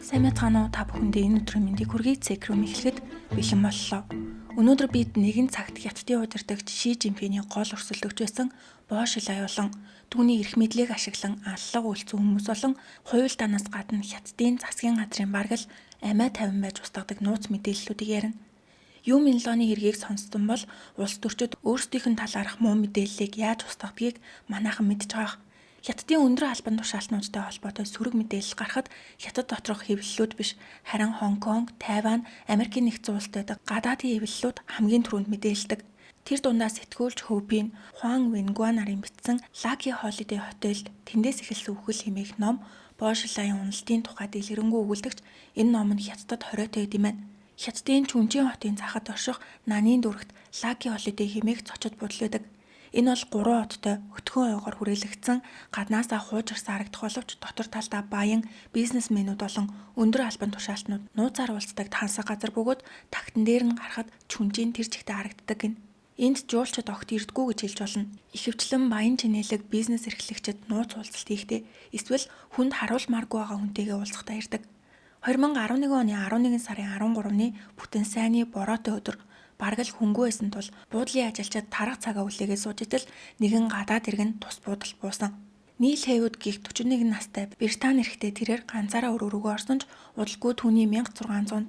Сайн мэцгаано та бүхэндээ энэ өдрийн мэндийг хүргэе. Цэкром эхлэхэд бэлэн боллоо. Өнөөдөр бид нэгэн цагт хятадын удирдагч Ши Жинпиний гол өрсөлдөгч байсан Бо Шилай болон түүний эрх мэдлийг ашиглан аллах үйлцэн хүмүүс болон хуйлдаанаас гадна хятадын засгийн газрын бараг л амиа 50 байж устгадаг нууц мэдээллүүдийг ярина. Юу Минлоны хэргийг сонссон бол улс төрчид өөрсдийнх нь талаарх муу мэдээллийг яаж устгадгийг манайхан мэдж байгаа. Хятадын өндөр албан тушаалтнуудтай холбоотой сөрөг мэдээлэл гарахад хятад доторх хэвлэлүүд биш, харин Хонконг, Тайвань, Америкийн нэгдсэн улсад байдаг гадаадын хэвлэлүүд хамгийн түрүүнд мэдээлдэг. Тэр дундаа сэтгүүлч Хөвпийн Хуан Вэнгуа нарын бичсэн Lucky Holiday хотелд тэндээс эхэлсэн үхэл хэмээх ном Бо Шилайын уналтын тухай дэлгэрэнгүй өгүүлдэгч энэ ном нь хятадд хориотой гэдэм байна. Хятадын Чүнжин хотын захад орших Нанын дүрэгт Lucky Holiday хэмээх зочид будал байдаг. Энэ бол 3 одтой өтгөн ойгоор хүрээлэгдсэн гаднаасаа хуужирсан харагдах боловч дотор талдаа баян бизнесмэнүүд болон өндөр албан тушаалтнууд нууцаар уулздаг тансаг газар бөгөөд тагтан дээр нь гарахад Чүнжин тэр чигтээ харагддаг гин. Энд жуулчид огт ирдгүү гэж хэлж болно. Ихэвчлэн баян чинээлэг бизнес эрхлэгчид нууц уулзалт хийхдээ эсвэл хүнд харуулмааргүй байгаа хүнтэйгээ уулзахдаа ирдэг. 2011 оны 11 сарын 13-ны бүтэн сайнны бороотой өдөр бараг л хөнгөө байсан тул буудлын ажилчид тарга цагаа үлээгээд сууж итэл нэгэн гадаад иргэн тус буудал буусан. Нийл Хэйвуд гих 41 настай Британи эрэгтэй тэрээр ганцаараа өрөөгөө орсон ч удалгүй түүний 1605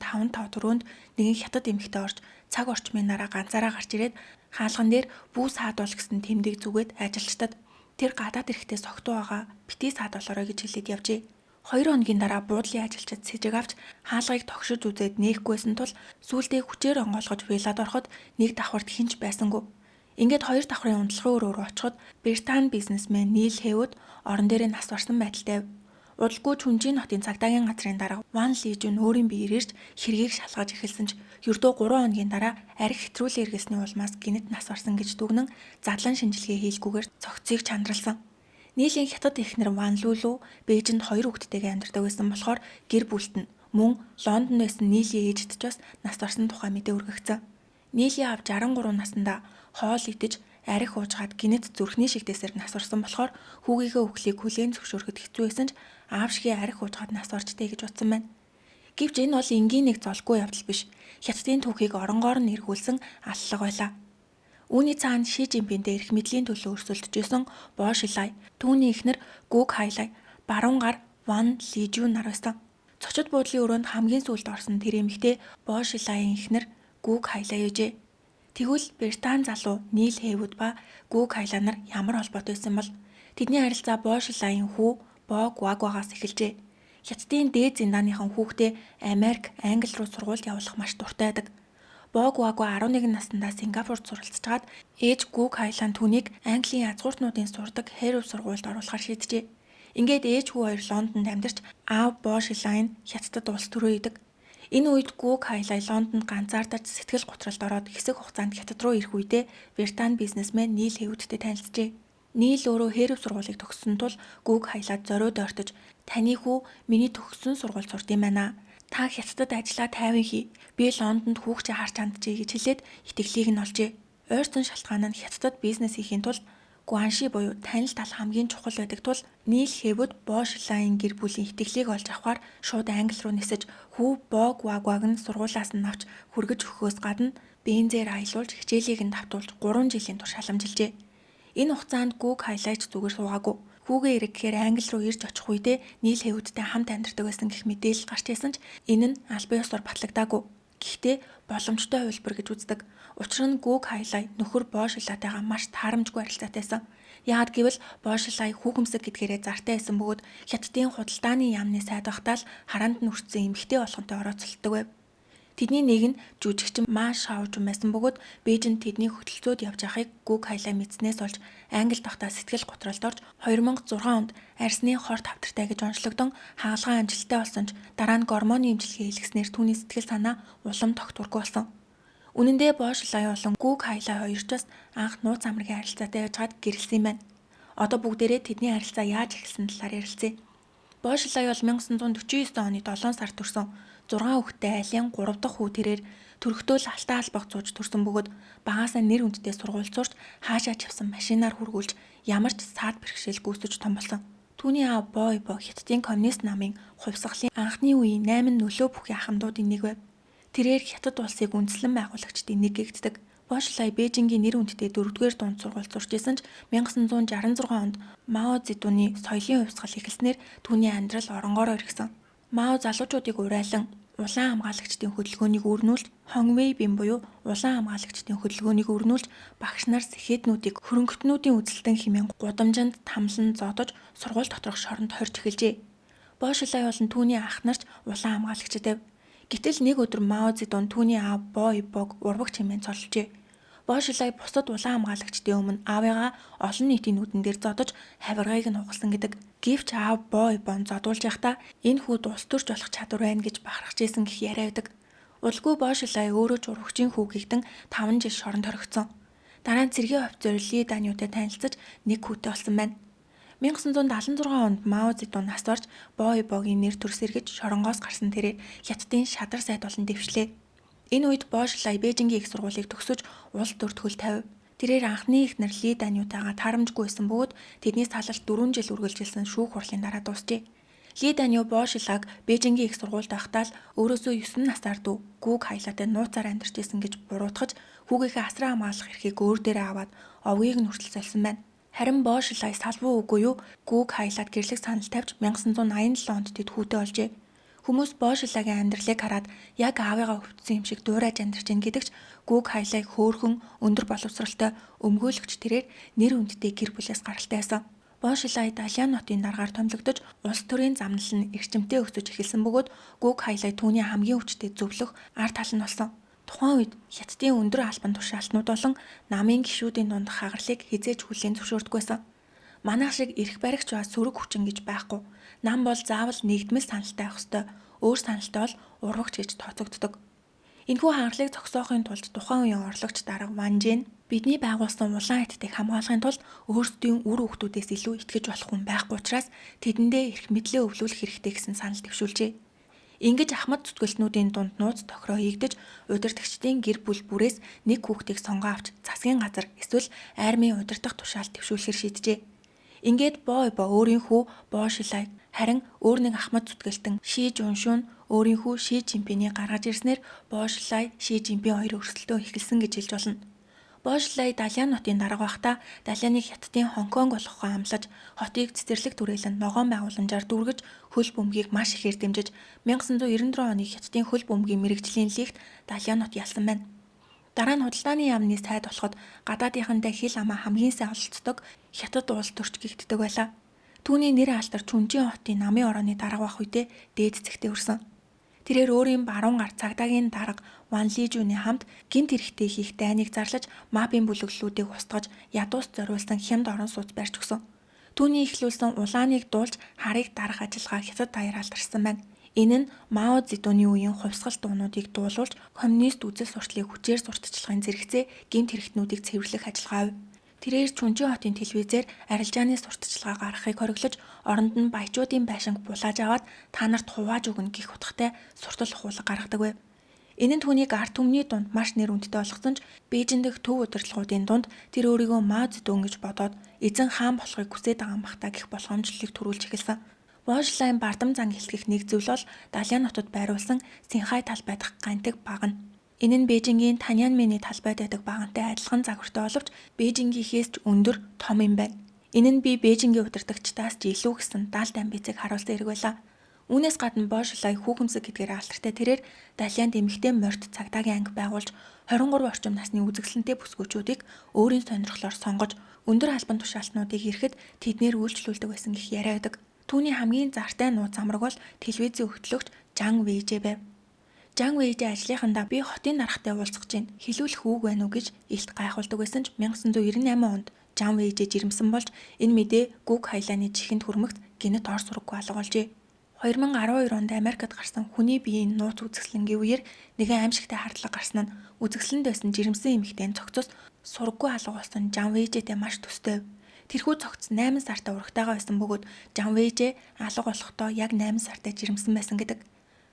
төрөнд нэгэн хятад эмэгтэй орж цаг орчмын дараа ганцаараа гарч ирээд хаалган дээр бүү саадуул гэсэн тэмдэг зүгээд ажилчдад тэр гадаад эрэгтэй согтуу байгаа битгий саадуулаарай гэж хэлээд явжээ. 2 хоногийн дараа буудлын ажилчид сэжиг авч хаалгыг тогшиж үзээд нээхгүйсэн тул сүүлдээ хүчээр онгойлгож виллад ороход нэг давхарт хинч байсангүй. Ингээд 2 давхрын унтлагын өрөө рүү очиход Британи бизнесмен Нийл Хэйвуд орон дээрээ нас барсан байдалтай. Удалгүй Чүнжин хотын цагдаагийн газрын дарга Ван Лижүн өөрийн биеэр ирж хэргийг шалгаж эхэлсэн ч ердөө 3 хоногийн дараа архи хэтрүүлэн эргэлсний улмаас гинэт нас барсан гэж дүгнэн задлан шинжилгээ хийлгүүгээр цогцыг чандралсан. Нийлийн хятад эхнэр Ван Лүлү Бээжинд 2 хүүхэдтэйгээ амьдардаг байсан болохоор гэр бүлт нь мөн Лондонд байсан Нийлийн ээжид ч бас нас барсан тухай мэдээ өргөгдсөн. Нийлийн аав 63 наснда хоол идэж архи уужгаад гинэт зүрхний шигдээсээр нас барсан болохоор хүүгийнхээ үхлийг хүлээн зөвшөөрөхөд хэцүү байсан ч аав шигээ архи уужгаад нас барчтэй гэж утсан байна. Гэвч энэ бол энгийн нэг золгүй явдал биш. Хятадын түүхийг оронгоор нь эргүүлсэн аллага байлаа. Үүний цаана Ши Жинпинтэй эрх мэдлийн төлөө өрсөлдөж исэн Бо Шилай, түүний эхнэр Гүг Хайлай, баруун гар Ван Лижүн нар байсан. Цочид буудлын өрөөнд хамгийн сүүлд орсон тэр эмэгтэй Бо Шилайын эхнэр Гүг Хайлай ээжээ. Тэгвэл Британи залуу Нийл Хэйвуд ба Гүг Хайлай нар ямар холбоотой байсан бол тэдний харилцаа Бо Шилайын хүү Бо Гуагуагаас эхэлжээ. Хятадын дээд зindaaныхан хүүхдээ Америк, Англи руу сургуульд явуулах маш дуртай байдаг. Бо Гуагуа 11 наснда Сингапурт суралцжгаад ээж Гүг Хайлай түүнийг Английн язгууртнуудын сурдаг Хэрв сургуульд оруулахар шийджээ. Ингээд ээж хүү хоёр Лондонд амьдарч аав Бо Шилай нь Хятадд улс төрөө идэг. Энэ үед Гүг Хайлай Лондонд ганцаардаж сэтгэл готролд ороод хэсэг хугацаанд Хятад руу ирэх үедээ Британи бизнесмен Нийл Хэйвудтэй танилцжээ. Нийл өөрөө Хэрв сургуулийг төгссөн тул Гүг Хайлайд зориуд ойртож "Таны хүү миний төгссөн сургууль сурд юм байна. Та Хятадд ажиллаа тайван хий. Би Лондонд хүүхчээ харж ханджээ" гэж хэлээд итгэлийг нь олжээ. Ойрхон шалтгаан нь Хятадд бизнес хийхийн тулд гуанши буюу танил тал хамгийн чухал байдаг тул Нийл Хэйвуд Бо Шилайын гэр бүлийн итгэлийг олж авахаар шууд Англи руу нисэж хүү Бо Гуагуаг нь сургуулиас нь авч хүргэж өгөхөөс гадна бензээр аялуулж хичээлийг нь давтуулж 3 жилийн турш халамжилжээ. Энэ хугацаанд Гүг Хайлайч зүгээр суугаагүй. Хүүгээ эргэхээр Англи руу ирж очих үедээ Нийл Хэйвудтай хамт амьдардаг байсан гэх мэдээлэл гарч ирсэн ч энэ нь албан ёсоор батлагдаагүй. Гэхдээ боломжтой хувилбар гэж үздэг. Учир нь Гүг Хайлай нөхөр Бо Шилайтайгаа маш таарамжгүй харилцаатай байсан. Яагад гэвэл Бо Шилай хүүхэмсэг гэдгээрээ зартай байсан бөгөөд Хятадын худалдааны яамны сайд байхдаа л хараанд нь өртсөн эмэгтэй болгонтой орооцолдог байв. Тэдний нэг нь жүжигчин Ма Шаожун байсан бөгөөд Бээжинд тэдний хөтөлцөөд явж байхыг Гүг Хайлай мэдснээс олж Англид байхдаа сэтгэл готролд орж 2006 онд арсны хор тавтартай гэж онцлогдсон хаалгаа амжилттай болсон ч дараа нь гормоны эмчилгээ хийлгэснээр түүний сэтгэл санаа улам тогтворгүй болсон. Үнэн дээр Бо Шилай болон Гүг Хайлай хоёрчоос анх нууц амргийн харилцаатай байжгаад гэрэлсэн юм байна. Одоо бүгдээрээ тэдний харилцаа яаж эхэлсэн талаар ярилцъя. Бо Шилай бол 1949 оны 7 сард төрсөн 6 хүүхэдтэй айлын 3 дахь хүү тэрээр төрөхдөө л алтан албаг зууж төрсөн бөгөөд багаасаа нэр хүндтэй сургууль сурч хаашаа ч явсан машинаар хургуулж ямар ч саад бэрхшээл гүйцэж том болсон. Түүний аав Боебо Хятадын коммунист намын хувьсгалын анхны үеийн 8 нөлөө бүхий ахмадуудын нэг байв. Тэрээр Хятад улсыг үндэслэн байгуулагчдын нэг гэгддэг. Бошлай Бээжингийн нэр хүндтэй 4-р дунд сургууль сурч исэн ч 1966 онд Мао Цзэдуны соёлын хувьсгал эхэлснээр түүний амьдрал оронгоор орхисон. Мао залуучуудыг урайлан улаан хамгаалагчдын хөдөлгөөнийг өрнүүлж, Хонгвей бин буюу улаан хамгаалагчдын хөдөлгөөнийг өрнүүлж, багш нар сэхэднүүдийг хөрөнгөтнүүдийн үзэлтэн хэмээн гудамжинд тамлан зодож, сургууль доторх шоронд хорж эхэлжээ. Бошлай болон түүний ах нарч улаан хамгаалагчд байв. Гэтэл нэг өдөр Мао Цзэдун түүний аав Боебог урвагч хэмээн цолжээ. Бошлай бусад улаан хамгаалагчдын өмнө аавыгаа олон нийтийн нүдэн дээр зодож хавиргаыг нь хугалсан гэдэг. Гэвч аав Боебон зодуулж байхдаа энэ хүүд улс төрч болох чадвар байна гэж бахархаж исэн гэх яриа байдаг. Удалгүй Бошлай өөрөө ч урвагчийн хүү гэгдэн 5 жил шоронд хоригдсон. Дараа нь цэргийн офицер Ли Данютай танилцаж нэг хүүтэй болсон байна. 1976 онд Мао Цзэдун нас барж Боебогийн нэр төрс эргэж шоронгоос гарсан тэрээр Хятадын шадар сайд болон дэвшлээ. Энэ үед Бошлай Бээжингийн их сургуулийг төгсөж улс төрт хөл тавив. Тэрээр анхны эхнэр Ли Данютайгаа таарамжгүй байсан бөгөөд тэдний салалт 4 жил үргэлжилсэн шүүх хурлын дараа дуусжээ. Ли Даню Бошлайг Бээжингийн их сургуульд байхдаа л өөрөөсөө 9 насаар дүү Гүүг хайлаатай нууцаар амьдарч исэн гэж буруутгаж хүүгийнхээ асран хамгаалах эрхийг өөр дээрээ аваад овгийг нь хүртэл солисон байна. Харин Бошлай салбуу үгүй юу Гүүг хайлаад гэрлэх санал тавьж 1987 онд тэд хүүтэй болжээ. Хүмүүс Бошлайгийн амьдралыг хараад яг аавыгаа өвдсөн юм шиг дуурайж амьдарч ийн гэдэгч Гүүг хайлайг хөөрхөн өндөр боловсралтай өмгөөлөгч тэрээр нэр хүндтэй гэр бүлээс гаралтай байсан. Бошлай Далиан нотын дараагаар томилогдож улс төрийн замнал нь эрчимтэй өсөж эхэлсэн бөгөөд Гүүг хайлай түүний хамгийн өвчтэй зөвлөх ар тал нь болсон. Тухайн үед Хятадын өндөр албан тушаалтнууд болон намын гишүүдийн дунд хагарлыг хизээж хүлээн зөвшөөрдөггүйсэн. Манайх шиг эрх баригч ба сөрөг хүчин гэж байхгүй. Нам бол заавал нэгдмэл саналтай байх ёстой. Өөр саналтай бол урвагч гэж тооцогддог. Энэхүү хангалтыг зогсоохын тулд тухайн үеийн орлогч дарга Ван Жен бидний байгуулсан улаан хятадыг хамгаалахын тулд өөрсдийн үр хүүхдүүдээс илүү итгэж болох хүн байхгүй учраас тэдэндээ эрх мэдлээ өвлүүлэх хэрэгтэй гэсэн санал дэвшүүлжээ. Ингэж ахмад зүтгэлтнүүдийн дунд нууц тохироо хийгдэж удирдагчдын гэр бүл бүрээс нэг хүүхдийг сонгоо авч засгийн газар эсвэл армийн удирдах тушаалд дэвшүүлэхээр шийджээ. Ингээд Боебо өөрийн хүү Бошлайг харин өөр нэг ахмад зүтгэлтэн Ши Жуншун өөрийн хүү Ши Жинпинийг гаргаж ирснээр Бошлай Ши Жинпин хоёр өрсөлдөө эхэлсэн гэж хэлж болно. Бошлай Далиан нотын дарга байхдаа Далианыг Хятадын Хонконг болгохоо амлаж хотыг цэцэрлэг түрээлэн ногоон байгууламжаар дүүргэж хөл бөмбөгийг маш ихээр дэмжиж 1994 оны Хятадын хөл бөмбөгийн мэрэгжлийн лигт Далиан нот ялсан байна. Дараа нь худалдааны яамны сайд болоход гадаадынхантай хил амаа хамгийн сайн олцдог Хятад улс төрч гэгддэг байлаа. Түүний нэр алдарч Хүнжин хотын намын орооны дарга байх үедээ дээд цэгтээ өрсөн. Тэрээр өөрийн баруун гар цагдаагийн дарга Ван Лижүний хамт гинт хэрэгтэй хийх дайныг зарлаж мапын бүлэглэлүүдийг устгаж ядуус зориулсан хямд орон сууц барьж өгсөн. Түүний эхлүүлсэн улааныг дуулж харыг дарах ажиллагаа Хятад даяар алдарсан байна. Энэ нь Мао Цзэдуны үеийн хувьсгал дуунуудыг дуулуулж коммунист үзэл сурталыг хүчээр сурталчилахын зэрэгцээ гэмт хэрэгтнүүдийг цэвэрлэх ажиллагаа авв. Тэрээр Чүнжин хотын телевизээр арилжааны сурталчилгаа гаргахыг хориглож оронд нь баячуудын байшинг булааж аваад та нарт хувааж өгнө гэх утгатай суртал хуулга гаргадаг байв. Энэ нь түүнийг ард түмний дунд маш нэр хүндтэй болгосон ч Бээжин дэх төв удирдлагуудын дунд тэр өөрийгөө Мао Цзэдун гэж бодоод эзэн хаан болохыг хүсэж байгаа юм бах та гэх болгоомжлолыг төрүүлж эхэлсэн. Бошлайн бардам зан хэлхийх нэг зүйл бол Далиан нутад байруулсан Синхай талбай дахь гантик баг нь. Энэ нь Бээжингийн Таньян-мэний талбайд байдаг багантай адилхан загвартай боловч Бээжингийнхээс ч өндөр том юм байна. Энэ нь би Бээжингийн удирдагчдаас ч илүү гэсэн далд амбицыг харуулсан хэрэг байлаа. Үүнээс гадна Бошлай хүүхэмсэг гэдгээр алдартай тэрээр Далианд эмэгтэй морьт цагдаагийн анги байгуулж 23 орчим насны үзэсгэлэнтэй бүсгүүчүүдийг өөрийн сонирхлоор сонгож өндөр албан тушаалтнуудыг ирэхэд тэднэр үйлчлүүлдэг байсан гэх яриа байдаг. Түүний хамгийн зартай нууц амраг бол телевизийн хөтлөгч Жан Вэйжэ байв. Жан Вэйжэ ажлынхандаа би хотын даргатай уулзах чинь хэлүүлэх үг байна уу гэж илт гайхуулдаг байсан ч 1998 онд Жан Вэйжэ жирэмсэн болж энэ мэдээ Гүүг хайлааны чихэнд хүрмэгт гинэт ор сураггүй алга болжээ. 2012 онд Америкт гарсан хүний биеийн нууц үзэсгэлэнгийн үеэр нэгэн аимшигтай хардлага гарсан нь үзэсгэлэнд байсан жирэмсэн эмэгтэй цогцос сураггүй алга болсон Жан Вэйжэтэй маш төстэй. Тэрхүү цогц 8 сартаа урагтайгаа байсан бөгөөд Жан Вэйжэ алга болохдоо яг 8 сартаа жирэмсэн байсан гэдэг.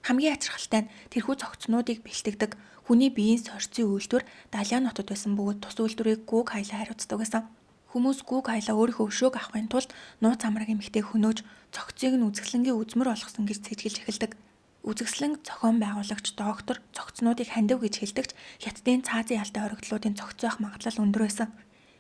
Хамгийн ачирхалтай нь тэрхүү цогцнуудыг бэлтгэдэг хүний биеийн сорьцын үйлдвэр Далиан нутад байсан бөгөөд тус үйлдвэрийг Гүүг хайлаа хариуцдаг байсан. Хүмүүс гүүг хайлаа өөрийнхөө өшөөг авахын тулд нууц амраг эмэгтэй хөнөөж цогцыг нь үзэсгэлэнгийн үзмэр болгосон гэж цэжгэлж эхэлдэг. Үзэсгэлэнг зохион байгуулагч доктор цогцнуудыг хандив гэж хэлдэгч хятадын цаазын ялтай хоригдлуудын цогцоох магадлал өндөр байсан.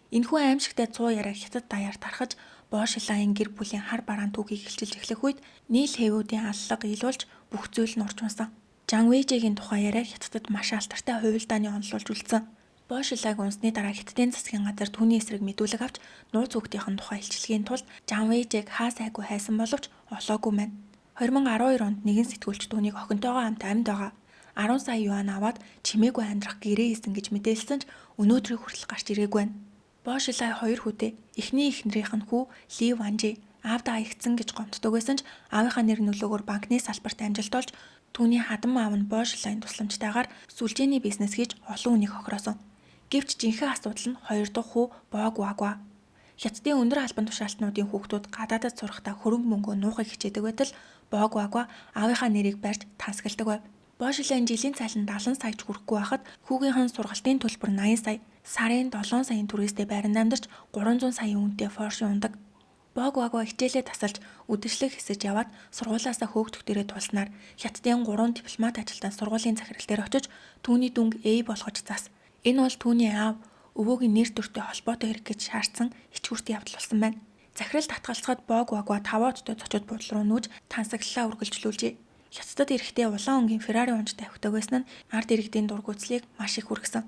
Энэхүү аимшигтай цуу яриаг хятад даяар тархаж Бошилайн гэр бүлийн хар бараан түүхийг хэлчилж эхлэх үед нийл хэвүүдийн аллага ийлүүлж бүх зүйл нь урчмасан. Жан Вэйжигийн тухай яриаг хятадд маш алдартай хувилдааны онолуулж үлдсэн. Бошилайг унсны дараа хятадын засгийн газар түүний эсрэг мэдүүлэг авч нууц хүүхдийн тухай илчлэхийн тулд Жан Вэйжиг хаа сайгүй хайсан боловч олоогүй мэн. 2012 онд нэгэн сэтгүүлч түүнийг охинтойгоо хамт амьд байгаа 10 сая юань аваад чимээгүй амьдрах гэрээ хийсэн гэж мэдээлсэн ч өнөөдрийг хүртэл гарч ирээгүй байна. Бошилай 2 хүүтэй эхний эхнэрийнх нь хүү Ли Ванжи аавдаа аягдсан гэж гомддог байсан ч аавынхаа нэр нөлөөгөөр банкны салбарт амжилт олж түүний хадам аав нь Бошилайн тусламжтайгаар сүлжээний бизнес хийж олон хүнийг хохироосон. Гэвч жинхэнэ асуудал нь 2 дахь хүү Бог Вагва. Хятадын өндөр албан тушаалтнуудын хүүхдүүд гадаадд сурахдаа хөрөнгө мөнгөө нуухыг хичээдэг байтал Бог Вагва аавынхаа нэрийг барьж тансагладаг байв. Бошилайн жилийн цалин 70 саяч хүрэхгүй байхад хүүгийнхэн сургалтын төлбөр 80 сая, сарын 7 саяын түрээстэй байранд амьдарч 300 сая үнэтэй Порше ундаг. Бог Вагва хичээлээ тасалж үдэшлэг хэсэж яваад сургуулаасаа хөөгдөхтөрөө тулснаар Хятадын 3 дипломат ажилтан сургуулийн захирал дээр очиж түүний дүнг A болгож зас. Энэ бол түүний аав өвөөгийн нэр төртэй холбоотой хэрэг гэж шаардсан ичгүүрт явдал болсон байна. Захирал татгалцахад Бог Вагва 5 оттой зочид буудал руу нүүж тансаглалаа үргэлжлүүлжээ. Хятадд эрэхтэй улаан өнгийн Феррари унж тавхитаг байсан нь ард иргэдийн дургуутслыг маш их хүргэсэн.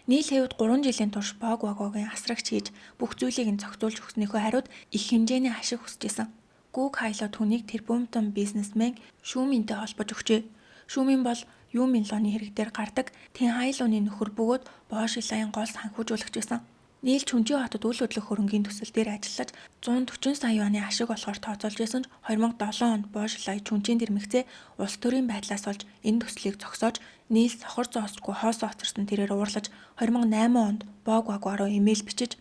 Нийл хэвд 3 жилийн турш Бог Вагвагийн асрагч хийж бүх зүйлийг нь зохицуулж өгснөөхөө хариуд их хэмжээний ашиг хүсэжсэн. Гүүг хайлаа түүнийг тэрбумтон бизнесмен Шүүминтэй холбож өгчээ. Шүүмин бол Юминлоны хэрэг дээр гардаг Тэн Хайлууны нөхөр бөгөөд Бошилайн гол санхүүжуулагч байсан. Нийл Чүнжи хотод үл хөдлөх хөрөнгийн төсөл дээр ажиллаж 140 сая юаны ашиг болохоор тооцоолж байсан ч 2007 онд Бошилай Чүнжийн дэрмэгцээ улс төрийн байдлаас олж энэ төслийг зогсоож нийл сохор зоосчгүй хоосоо оцорсон тэрээр уурлаж 2008 онд Бог Вагва руу имэйл бичиж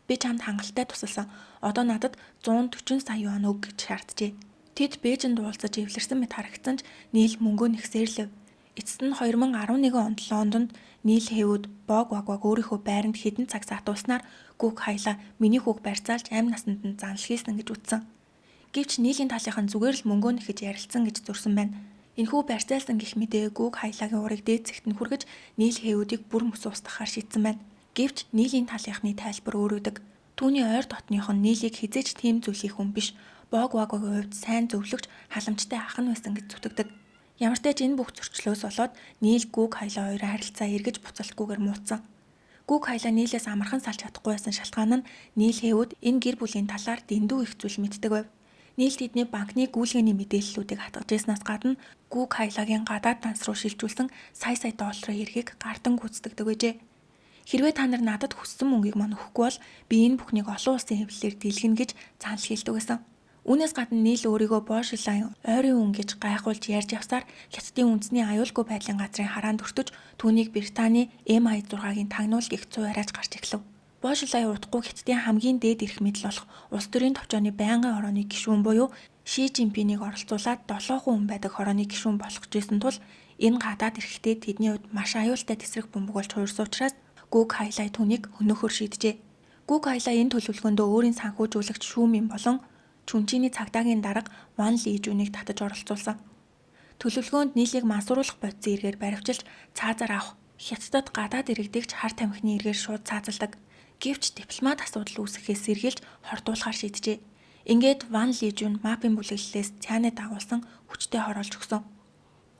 би чамд хангалттай тусалсан. Одоо надад 140 сая юань өг гэж шаарджээ. Тэд Бээжинд уулзаж эвлэрсэн мэт харагдсан ч нийл мөнгөө нэгсээрлэв. Эцэст нь 2011 онд Лондонд нийл хэвүүд Бог Вагваг өөрийнхөө байранд хэдэн цаг сатуулснаар гүүг хайлаа миний хүүг барьцаалж амь насанд нь занл хийсэн гэж үтсэн. Гэвч нийлийн талынхан зүгээр л мөнгөө нэхэж ярилцсан гэж зурсан байна. Энэхүү барьцаалсан гэх мэдээ гүүг хайлаагийн урыг дээд зэгт нь хүргэж нийл хэвүүдийг бүр мөс устгахаар шийдсэн байна. Гэвч нийлийн талынхны тайлбар өөрөдөг. Түүний ойр дотных нь нийлийг хизээж тийм зүйл хийх хүн биш. Бог Вагвагийн хувьд сайн зөвлөгч халамжтай ах нь байсан гэж зүтгэдэг. Ямар ч тач энэ бүх зөрчлөөс болоод нийл гүүг хайлаа хоёрын харилцаа эргэж буцалтгүйгээр муутсан. Гүүг хайлаа нийлээс амархан салж чадахгүй байсан шалтгаан нь нийл хэвүүд энэ гэр бүлийн талаар дэндүү их зүйл мэддэг байв. Нийл тэдний банкны гүйлгээний мэдээллүүдийг хатгаж ирснээс гадна гүүг хайлагийн гадаад данс руу шилжүүлсэн сая долларын эргийг гардан гүйцэтгэдэг байжээ. Хэрвээ та нар надад хүссэн мөнгийг мань өгөхгүй бол би энэ бүхнийг олон улсын хэвлэлээр дийлгэнэ гэж занл хийлдэг байсан. Үүнээс гадна нийл өөрийгөө Бошилайн ойрын үн гэж гайхуулж ярьж явсаар Хятадын үндэсний аюулгүй байдлын газрын хараанд өртөж түүнийг Британий MI6-гийн тагнуулд их цуу яриаж гарч эхлэв. Бошилай удахгүй Хятадын хамгийн дээд эрх мэдэл болох улс төрийн товчооны байнгын хорооны гишүүн буюу Ши Жинпинийг оролцуулаад 7 хүн байдаг хорооны гишүүн болгож ирсэн тул энэ гадаад эрхтэй тэдний хувьд маш аюултай тесрэг бөмбөг болж хуурсан учраас Гүүг хайлаа түүнийг хөнөөхөр шийджээ. Гүүг хайлаа энэ төлөвлөгөөндөө өөрийн санхүүжуулагч Шүүмин болон Чүнжиний цагдаагийн дарга Ван Лижүнийг татаж оролцуулсан. Төлөвлөгөөнд нийлийг мансууруулах бодисын эргээр баривчилж цаазаар авах, Хятадд гадаад иргэдэгч хар тамхины эргээр шууд цаазалдаг. Гэвч дипломат асуудал үүсгэхээс сэргийлж хордуулахар шийджээ. Ингээд Ван Лижүн мапын бүлэглэлээс цаанаа дагуулсан хүчтэй хороолж өгсөн.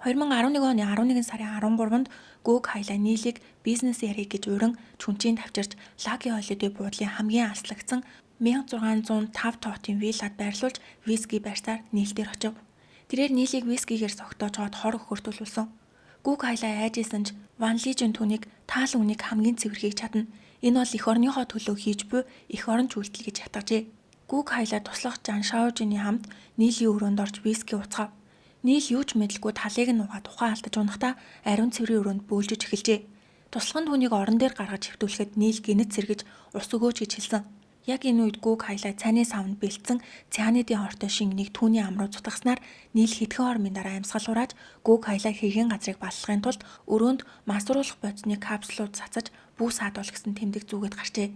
2011 оны 11 сарын 13-нд Гүүг хайлаа нийлийг бизнес ярих гэж уран Чүнжийн тавчирч Лаки Холидей буудлын хамгийн алслагдсан 1605 тоотын виллад байрлуулж виски барьсаар нийлдэр очив. Тэрээр нийлийг вискигээр согтоож хоод хор өгөхөр төлөвлөсөн. Гүүг хайлаа айжсэн ч Ван Лижүн түүнийг таал үнийг хамгийн цэвэрхийг чадна. Энэ бол эх орныхоо төлөө хийж буй эх орон үйлдэл гэж хатгажээ. Гүүг хайлаа туслах Жан Шаожины хамт нийлийн өрөөнд орж виски уцгаав. Нийл юу ч мэдлгүй талыг нь угаад ухаан алдаж унахдаа ариун цэврийн өрөөнд бөөлжөж эхэлжээ. Туслах нь түүнийг орон дээр гаргаж хэвтүүлэхэд нийл гинэт сэргэж ус өгөөч гэж хэлсэн. Яг энэ үед Гүүг хайлаа цайны савнд бэлдсэн цианидын хортой шингэнийг түүний ам руу зутгаснаар нийл хэдхэн хормын дараа амьсгал хурааж Гүүг хайлаа хэргийн газрыг баллахын тулд өрөөнд масруулах бодисны капсулууд цацаж бүү саадуул гэсэн тэмдэг зүгээд гарчээ.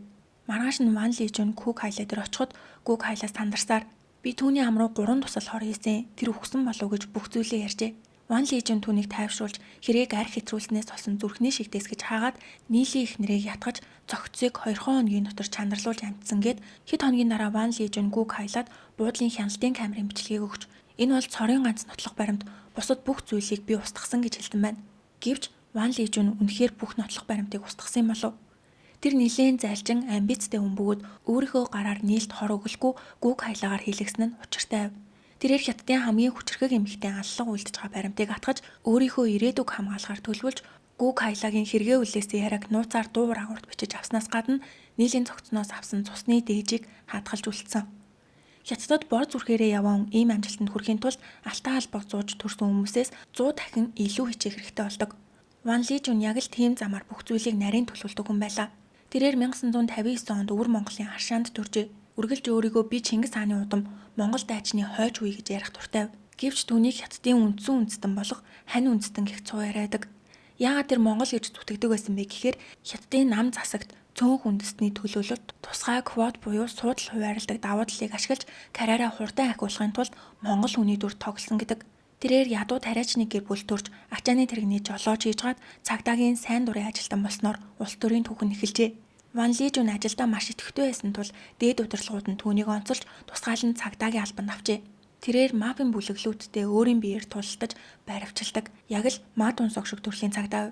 Маргааш нь Ван Лижүн Гуг Хайлаа дээр очиход Гуг Хайлаас сандарсаар би түүний ам руу 3 тусал хор хийсэн. Тэр өгсөн болов гэж бүх зүйлээ ярьжээ. Ван Лижүн түүнийг тайвшруулж хэрэг арх хэтрүүлснээс болсон зүрхний шигдээс гэж хаагаад нийлийн их нэрийг ятгаж цогцсыг 2 хоногийн дотор чанарлуулж амтсан гэд хэд хоногийн дараа Ван Лижүн Гуг Хайлаад буудлын хяналтын камерын бичлэгийг өгч энэ бол цорын ганц нотлох баримт, бусад бүх зүйлийг би устгасан гэж хэлсэн байна. Гэвч Ван Лижүн үнэхээр бүх нотлох баримтыг устгасан юм болов? Тэр нилээн зайлжин амбицтай хүн бөгөөд өөрийнхөө гараар нийлт хор өгөлгүй Гуг Хайлагаар хийлгсэн нь учиртай байв. Тэрээр хятадын хамгийн хүчрхэг эмэгтэй аллах үлдэж байгаа баримтыг атгаж өөрийнхөө ирээдүг хамгаалахаар төлөвлөж Гуг Хайлагийн хэрэгээ үлээсэн яриаг нууцаар дуур агуурд бичиж авснаас гадна нийлийн цогцноос авсан цусны дээжийг хадгалж үлдсэн. Хятадд бор зүрхээрээ явсан ийм амжилтанд хүрэхийн тулд алтан албаг зууж төрсөн хүмүүсээс 100 дахин илүү хичээх хэрэгтэй болдог. Ван Лижүн яг л тийм замаар бүх зүйлийг нарийн төлөвлөдөг хүн байлаа. Тэрээр 1959 онд Өвөр Монголын Харшаанд төржээ. Үргэлж өөрийгөө би Чингис хааны удам Монгол дайчны хойч үе гэж ярих дуртай. Гэвч түүнийг хятадын үндсэн үндэстэн болох хань үндэстэн гэх цуу яриадаг. Яагаад тэр Монгол гэж зүтгэдэг байсан бэ гэхээр хятадын нам засагт цөөнх үндэстний төлөөлөлт тусгай квот буюу суудал хуваарлдаг давуу талыг ашиглаж карьераа хурдан ахиулахын тулд Монгол хүний дүр тоглосон гэдэг. Тэрээр ядуу тариачны гэр бүл төрж ачааны тэрэгний жолооч хийжгаад цагдаагийн сайн дурын ажилтан болсноор улс төрийн түүхэн эхэлжээ. Ван Лижүн ажилдаа маш идэвхтэй байсан тул дээд удирдлагууд нь түүнийг онцолж тусгаалan цагдаагийн албанд авчээ. Тэрээр мафийн бүлэглүүдтэй өөрийн биеэр тултаж баривчилдаг. Яг л мад унсог шиг төрлийн цагдаа.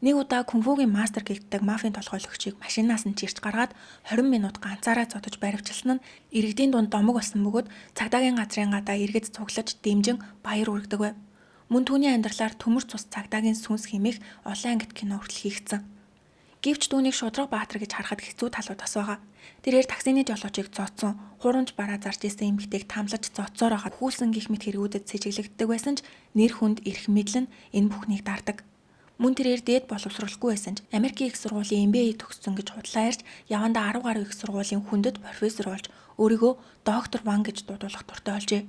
Нэг удаа кунфугийн мастер гэгддэг мафийн толгойлогчийг машинаас нь чирч гаргаад 20 минут ганцаараа зодож баривчилсан нь иргэдийн дунд домог болсон бөгөөд цагдаагийн газрын гадаа иргэд цуглаж дэмжин баяр үргэдэг байв. Мөн түүний амьдралаар төмөр цус цагдаагийн сүнс хэмээх олон ангит кино хүртэл хийгдсэн. Гэвч түүнийг Шудраг Баатар гэж харахад хэцүү талууд бас байгаа. Тэрээр таксины жолоочийг зооцсон, хурамж бараа зарж исэн эмэгтэйг тамлаж зодсоор хагаад хүүлсэн гих мэт хэрэгүүдэд сэжиглэгддэг байсан ч нэр хүнд эрх мэдлэн энэ бүхнийг дардаг. Мөн тэрээр дээд боловсруулахгүй байсан ч Америкийн их сургуулийн MBA төгссөн гэж худлаа ярьж явандаа 10 гаруй их сургуулийн хүндэт профессор болж өөрийгөө доктор Ван гэж дуудуулах дуртай болжээ.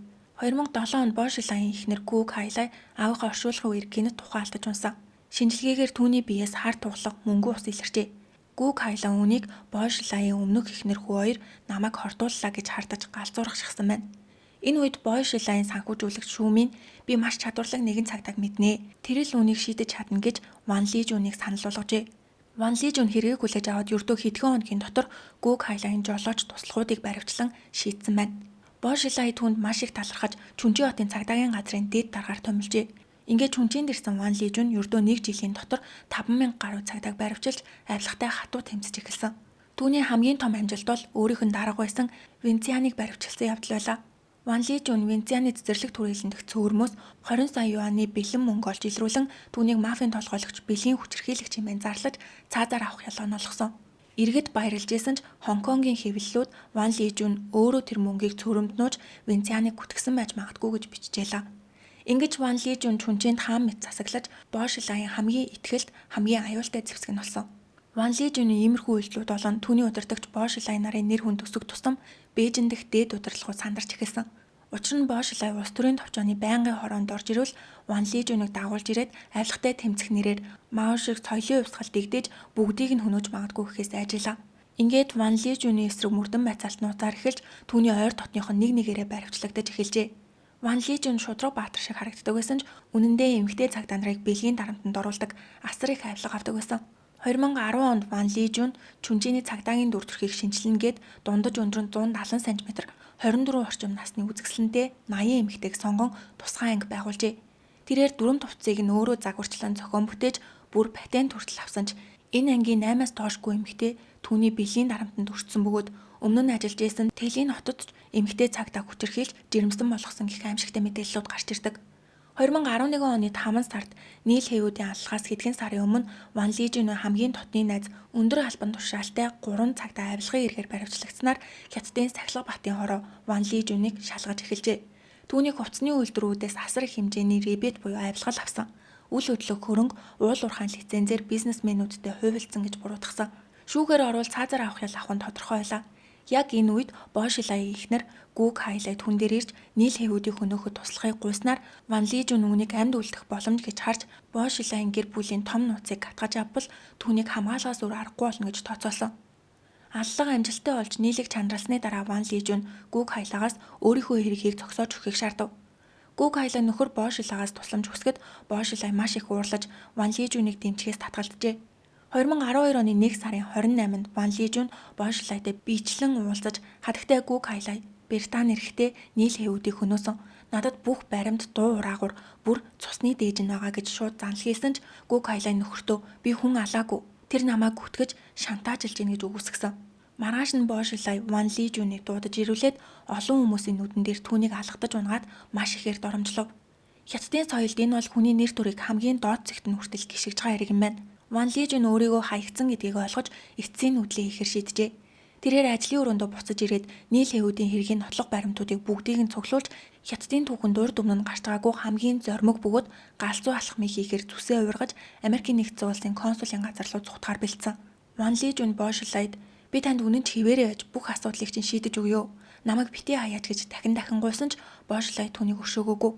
2007 онд Бошилайн эхнэр Гуг Хайлай аавынхаа оршуулгын үеэр гинэт тухай алдаж унсан. Шинжилгээгээр түүний биеэс хар туглах мөнгө ус илэрчээ. Гуг Хайлан үнийг Бошилайн өмнөх эхнэр хүү хоёр намайг хортууллаа гэж хардаж галзуурах шахсан байна. Энэ үед Бошилайн санхүүжүүлэгч Шүүмийн би маш чадварлаг нэгэн цагдааг мэднэ. Тэр л үнийг шийдэж чадна гэж Ван Лижүнийг санал болгожээ. Ван Лижүн хэрэгээ хүлээж аваад ердөө хэдхэн хоногийн дотор Гуг Хайлайн жолооч туслахуудыг баривчлан шийдсэн байна. Бошилайн түүнд маш их талархаж Чүнжи хотын цагдаагийн газрын дэд даргаар томилжээ. Ингээд Чүнжинд ирсэн Ван Лижүн ердөө 1 жилийн дотор 5,000 гаруй цагдааг баривчилж авилгатай хатуу тэмцэж эхэлсэн. Түүний хамгийн том амжилт бол өөрийнх нь дарга байсан Венецианыг баривчилсан явдал байлаа. Ван Лижүн Венецианы цэцэрлэг түрээлэндх цөөрмөөс 20 сая юаны бэлэн мөнгө олж илрүүлэн түүнийг мафийн толгойлогч бэлгийн хүчирхийлэгч хэмээн зарлаж цаазаар авах ялгаан олгосон. Иргэд баярлж исэн ч Хонконгийн хэвлэлүүд Ван Лижүн өөрөө тэр мөнгийг цөөрөмд нууж Венецианыг гүтгсэн байж магадгүй гэж бичжээлээ. Ингэж Ван Лижүн Чүнжинд хаан мэт засаглаж Бошилайн хамгийн ихтгэлд хамгийн аюултай зэвсэг нь болсон. Ван Лижүний иймэрхүү үйлдэлүүд болон түүний удирдагч Бошилайн нарын нэр хүнд өсөх тусам Бээжин дэх дээд удирдлагууд сандарч эхэлсэн. Учир нь Бошилайн улс төрийн товчооны байнгын хороонд орж ирвэл Ван Лижүнийг дагуулж ирээд авилгатай тэмцэх нэрээр Мао шиг соёлын хувьсгал дэгдээж бүгдийг нь хөнөөж магадгүй гэхээс айжлаа. Ингээд Ван Лижүний эсрэг мөрдөн байцаалт нууцаар эхэлж түүний ойр дотных нь нэг нэгээрээ баривчлагдаж эхэлжээ. Ван Лижүн Шудраг Баатар шиг харагддаг байсан ч үнэндээ эмэгтэй цагдаа нарыг бэлгийн дарамтанд оруулдаг асар их авилга авдаг байсан. 2010 онд Ван Лижүн Чүнжиний цагдаагийн дүр төрхийг шинжилнэ гээд дундаж өндөр нь 170 см 24 орчим насны үзэсгэлэнтэй 80 эмэгтэйг сонгон тусгай анги байгуулжээ. Тэрээр дүрм тувцыг нь өөрөө загварчлан зохион бүтээж бүр патент хүртэл авсан ч энэ ангийн 8-аас доошгүй эмэгтэй түүний бэлгийн дарамтанд өртсөн бөгөөд өмнө нь ажиллаж исэн Тэлийн хотод эмэгтэй цагдаа хүчирхийлж жирэмсэн болгосон гэх аимшигтай мэдээллүүд гарч ирдэг. 2011 оны 5 сард нийл хэвүүдийн алхаас хэдхэн сарын өмнө Ван Лижүний хамгийн дотны найз өндөр албан тушаалтай 3 цагдаа авилгын эргээр баривчлагдсанаар Хятадын Сахилга Батын хороо Ван Лижүнийг шалгаж эхэлжээ. Түүнийг хувцсны үйлдвэрүүдээс асар их хэмжээний ребет буюу авилгал авсан. Үл хөдлөх хөрөнгө уул уурхайн лицензээр бизнесмэнүүдтэй хувилдсан гэж буруутгасан. Шүүгээр орвол цаазаар авах ял авах нь тодорхой байлаа. Яг энэ үед Бошилайн эхнэр Гуг Хайлай түн дээр ирж нийл хэвүүдийн хөнөөхөд туслахыг гуйснаар Ван Лижүн үүнийг амьд үлдэх боломж гэж харж Бошилайн гэр бүлийн том нууцыг гатгаж авбал түүнийг хамгаалахаас өөр аргагүй болно гэж тооцоолсон. Аллага амжилттай болж нийлэг чанаралсны дараа Ван Лижүн Гүг Хайлагаас өөрийнхөө хэргийг зогсоож өгөхийг шаардав. Гүг Хайлай нөхөр Боо Шилайгаас тусламж хүсгэд Боо Шилай маш их уурлаж Ван Лижүнийг дэмжихээс татгалзжээ. 2012 оны 1 сарын 28-нд Ван Лижүн Боо Шилайтай биечлэн уулзаж хатагтай Гүг Хайлай Британи эрэхтэй нийл хэвүүдийг хөнөөсөн. Надад бүх баримт дуу ураагур бүр цусны дээж нь байгаа гэж шууд занл хийсэн ч Гүг Хайлай нөхөртөө би хүн алаагүй. Тэр намайг гүтгэж шантаажлж ийн гэж үгүйсгсэн. Маргааш нь Боо Шилай Ван Лижүнийг дуудаж ирүүлээд олон хүмүүсийн нүдэн дээр түүнийг алгадаж унгаад маш ихээр доромжлов. Хятадын соёлд энэ бол хүний нэр төрийг хамгийн доод зэгт нь хүртэл гიშгэж байгаа хэрэг юм байна. Ван Лижүн өөрийгөө хаягдсан гэдгийг ойлгож эцсийн нүдлээ хийхэр шийджээ. Тэрээр ажлын өрөөндөө буцаж ирээд нийл хэвүүдийн хэргийн нотлох баримтуудыг бүгдийг нь цуглуулж Хятадын түүхэнд урд өмнө нь гарч байгаагүй хамгийн зоримог бөгөөд галзуу алхмыг хийхээр зүсээ ургаж Америкийн нэгдсэн улсын консулын газар руу зугатгаар бэлдсэн. Ван Лижүн Боо Шилайд би танд үнэн ч хിവэрэ байж бүх асуудлыг чинь шийдэж өгье. Намайг битгий хаяач гэж дахин гуйсан ч Боо Шилай түүнийг өршөөгөөгүй.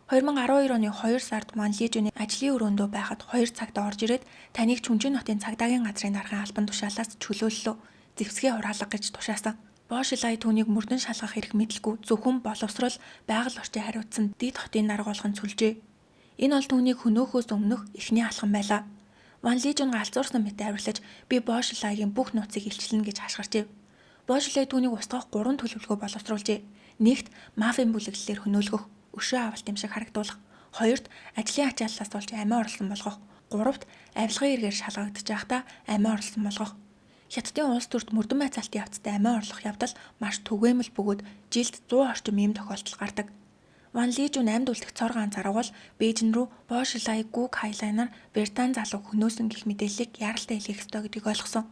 2012 оны 2 сард Ван Лижүний ажлын өрөөндөө байхад 2 цагт орж ирээд таныг Чүнжин хотын цагдаагийн газрын даргын албан тушаалаас чөлөөллөө. Зэвсгээ хураалга гэж тушаасан. Боо Шилай түүнийг мөрдөн шалгах хэрэг мэдлгүй зөвхөн боловсрол байгаль орчин хариуцсан дид хотын дарга болгон цөлжээ. Энэ бол түүнийг хөнөөхөөс өмнөх эхний алхам байлаа. Ван Лижүн галзуурсан мэт авирлаж би Боо Шилайгийн бүх нууцыг илчилнэ гэж хашгирчээ. Боо Шилай түүнийг устгах 3 төлөвлөгөө боловсруулжээ. Нэгт мафийн бүлэглэлээр хөнөөлгөх, өшөө авалт юм шиг харагдуулах. Хоёрт ажлын ачааллаас болж амиа орлсон болгох. Гуравт авилгын эргээр шалгагдаж байхдаа амиа орлсон болгох. Хятадын улс төрт мөрдөн байцаалтын явцтай амиа орлох явдал маш түгээмэл бөгөөд жилд 100 орчим ийм тохиолдол гардаг. Ван Лижүн амьд үлдэх цор ганц арга бол Бээжин рүү Боо Шилай Гүг Хайлай нар Британи залууг хөнөөсөн гэх мэдээллийг яаралтай илгээх ёстой гэдгийг ойлгосон.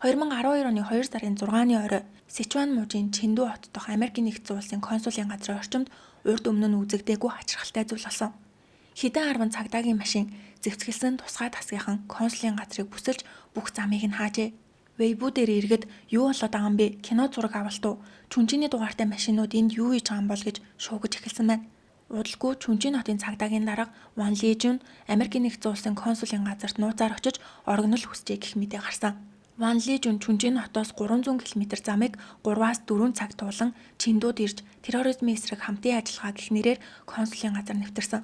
2012 оны 2 сарын 6-ны орой Сичуан мужийн Чиндүү хот дахь Америкийн нэгдсэн улсын консулын газрын орчимд урд өмнө нь үзэгдээгүй хачирхалтай зүйл болсон. Хэдэн 10 цагдаагийн машин зэвсгэлсэн тусгай тасгийнхан консулын газрыг бүсэлж бүх замыг нь хаажээ. Вэйбүү дээр иргэд юу болоод байгаа юм бэ? Кино зураг авалт уу? Чүнжиний дугаартай машинууд энд юу хийж байгаа юм бол гэж шуугаж эхэлсэн байна. Удалгүй Чүнжин хотын цагдаагийн дарга Ван Лижүн Америкийн нэгдсэн улсын консулын газарт нууцаар очиж орогнол хүсжээ гэх мэдээ гарсан. Ван Лижүн Чүнжин хотоос 300 км замыг 3-4 цаг туулан Чиндүүд ирж терроризмын эсрэг хамтын ажиллагаа гэх нэрээр консулын газар нэвтэрсэн.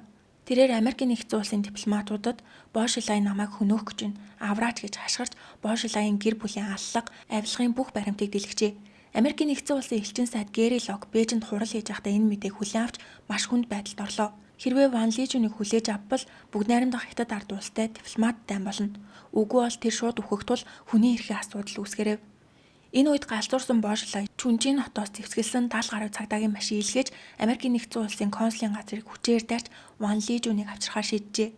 Тэрээр Америкийн нэгдсэн улсын дипломатуудад Боо Шилай намайг хөнөөх гэж байна. Авраач гэж хашгирч Боо Шилайгийн гэр бүлийн аллага, авилгын бүх баримтыг дэлгэжээ. Америкийн нэгдсэн улсын элчин сайд Гэри Лок Бээжинд хурал хийж байхдаа энэ мэдээг хүлээн авч маш хүнд байдалд орлоо. Хэрвээ Ван Лижүнийг хүлээж авбал бүгд найрамдах Хятад ард улстай дипломат тайм болно. Үгүй бол тэр шууд үхэх тул хүний эрхийн асуудал үүсгэрэв. Энэ үед галзуурсан Боо Шилай Чүнжин хотоос зэвсгэлсэн 70 гаруй цагдаагийн машин илгээж Америкийн нэгдсэн улсын консулын газрыг хүчээр дайрч Ван Лижүнийг авчрахаар шийджээ.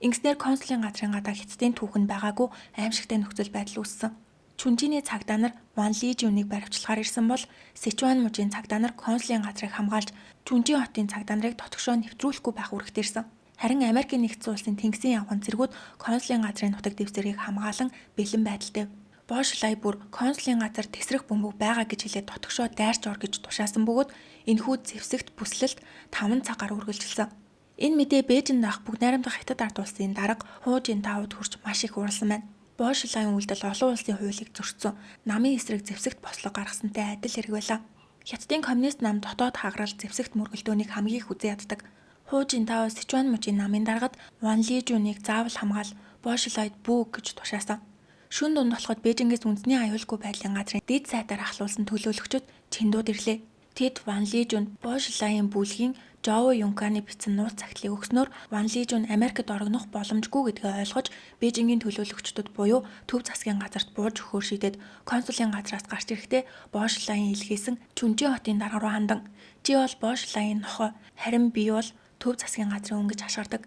Ингэснээр консулын газрын гадаа Хятадын түүхэнд байгаагүй аимшигтай нөхцөл байдал үүссэн. Чүнжиний цагдаа нар Ван Лижүнийг баривчлахаар ирсэн бол Сичуан мужийн цагдаа нар консулын газрыг хамгаалж Чүнжин хотын цагдаа нарыг тотгошоо нэвтрүүлэхгүй байх үүрэгт ирсэн. Харин Америкийн нэгдсэн улсын тэнгисийн явган цэргүүд консулын газрын нутаг дэвсгэрийг хамгаалан бэлэн байдалтай. Боо Шилай бүр консулын газар тесрэх бөмбөг байгаа гэж хэлээд тотгошоо дайрч ор гэж тушаасан бөгөөд энэхүү зэвсэгт бүслэлт 5 цагаар үргэлжилсэн. Энэ мэдээ Бээжинд авах бүгд найрамдах Хятад ард улсын дарга Ху Жинтаод хүрч маш их уурсан байна. Боо Шилайгийн үйлдэл олон улсын хуулийг зөрчсөн, намын эсрэг зэвсэгт бослого гаргаснтай адил хэрэг байлаа. Хятадын коммунист нам дотоод хааграл зэвсэгт мөргөлдөөнийг хамгийн их үзэн яддаг. Ху Жинтао Сичуан мужийн намын даргад Ван Лижүнийг заавал хамгаал, Боо Шилайд бүү гэж тушаасан. Шүн дунд болоход Бээжингээс үндэсний аюулгүй байдлын газрын дэд сайдаар ахлуулсан төлөөлөгчид Чиндүүд ирлээ. Тэд Ван Лижүнд Боо Шилайгийн бүлгийн Жоо Юнканы бичсэн нууц цагтлыг өгснөөр Ван Лижүн Америкт орогнох боломжгүй гэдгээ ойлгож Бээжингийн төлөөлөгчдөд буюу Төв засгийн газарт бууж өгөхөөр шийдээд консулын газраас гарч ирэхдээ Боо Шилайгийн илгээсэн Чүнжин хотын дарга руу хандан "Чи бол Боо Шилайгийн нохой, харин би бол Төв засгийн газрын хүн" гэж хашгирдаг.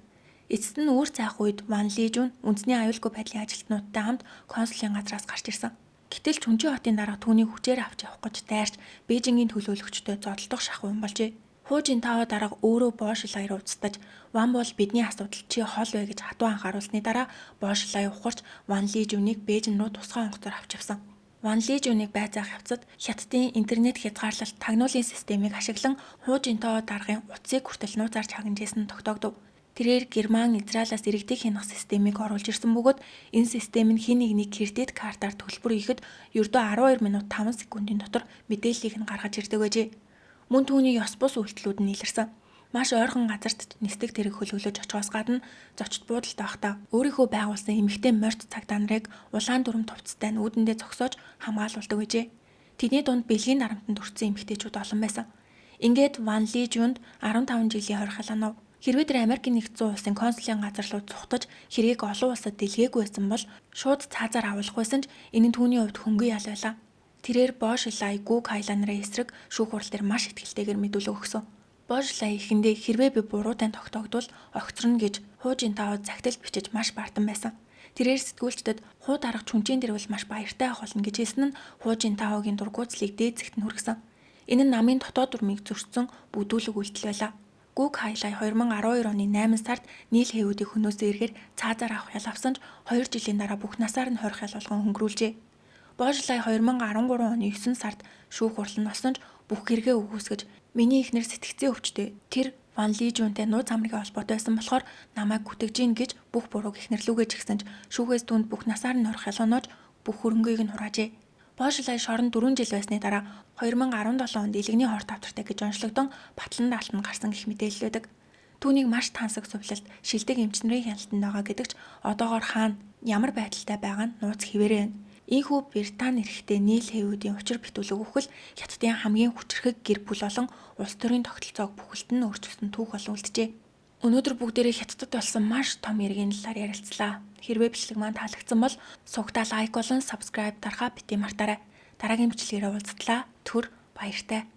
Эцэст нь үүр цайх үед Ван Лижүн үндэсний аюулгүй байдлын ажилтнуудтай хамт консулын газраас гарч ирсэн. Гэтэл Чүнжин хотын дарга түүнийг хүчээр авч явах гэж дайрч Бээжингийн төлөөлөгчдөд зодтолдох шахуу юм болжээ. Ху Жинтао дарга өөрөө Боо Шилай руу устдаж "Ван бол бидний асуудал, чи хол бай" гэж хатуу анхааруулсны дараа Боо Шилай ухарч Ван Лижүнийг Бээжин руу тусгай онгоцоор авч явсан. Ван Лижүнийг байцаах явцад Хятадын интернет хязгаарлалт тагнуулын системийг ашиглан Ху Жинтао даргын утсыг хүртэл нууцаар чагнажсэн тогтоогдов. Тэрээр Герман Израилаас иргэдэг хянах системийг оруулж ирсэн бөгөөд энэ систем нь хэн нэгний кредит картаар төлбөр хийхэд ердөө 12 минут 5 секундын дотор мэдээллийг нь гаргаж ирдэг байжээ. Мөн түүний ёс бус үйлдэлүүд нь илэрсэн. Маш ойрхон газарт нисдэг тэрэг хөлөглөж очихоос гадна зочд буудалд байхдаа өөрийнхөө байгуулсан эмэгтэй морьт цагдаа нарыг улаан дүрм тувцтай нүүдэндээ зогсоож хамгаалуулдаг байжээ. Тэдний дунд бэлгийн дарамтанд хүрсэн эмэгтэйчүүд олон байсан. Ингээд Ван Ли Жунд 15 жилийн хорих аланав. Хэрвээ тэр Америкийн нэгдсэн улсын консулын газар руу цухтаж хэргийг олон улсад дэлгээгүй байсан бол шууд цаазаар авуулах байсан ч энэ нь түүний хувьд хөнгөн ял байлаа. Тэрээр Бош Лай Гүг Хайлан нарын эсрэг шүүх хурал дээр маш ихтэйгээр мэдүүлэг өгсөн. Бош Лай эхэндээ хэрвээ би буруу тань тогтоогдвол огцорно гэж хуужийн таавд загтал бичиж маш бардам байсан. Тэрээр сэтгүүлчдэд хуу дарга чүнжийн дэрвэл маш баяртай авах болно гэж хэлсэн нь хуужийн таавгийн дургуутслыг дээд зэгт нь хүргэсэн. Энэ нь намын дотоод дүрмийг зөрчсөн бүдүүлэг үйлдэл байлаа. Гүг Хайлай 2012 оны 8 сард нийл хэвүүдийг хөнөөсөө эргээр цаазаар авах ял авсан ч 2 жилийн дараа бүх насаар нь хорих ял болгон хөнгөрүүлжээ. Бош Лай 2013 оны 9 сард шүүх хурал нь болсон ч бүх хэрэгээ өгөөсгөж миний ихнэр сэтгцэн өвчтэй. Тэр Ван Ли Жунтэй нууц амргийн холбоотой байсан болохоор намайг гүтэж гин гэж бүх бурууг ихнэрлүүгээ чигсэн ч шүүхээс түүнд бүх насаар нь хорих ялгаанооч бүх хөрөнгөийг нь хураажээ. Бош Лай шоронд 4 жил байсны дараа 2017 онд илэгний хорт автортай гэж онцлогдсон батлан даалтанд гарсан гэх мэдээлэл байдаг. Түүнийг маш тансаг сувлалт, шилдэг эмчнэрийн хяналтанд байгаа гэдэгч одоогоор хаана ямар байдалтай байгаа нь нууц хэвээрээ байна. Ийхүү Британи эрхтэй нийл хэвүүдийн учир битүүлэг өгөхөл Хятадын хамгийн хүчирхэг гэр бүл болон улс төрийн тогтолцоог бүхэлд нь өөрчилсөн түүх болон үлджээ. Өнөөдөр бүгдээрээ Хятадд болсон маш том иргэний талаар ярилцлаа. Хэрвээ бичлэг маань таалагдсан бол сувгтаа лайк болон subscribe дарахаа бити мартаарай. Дараагийн бичлэгээр уулзтлаа. Түр баяртай.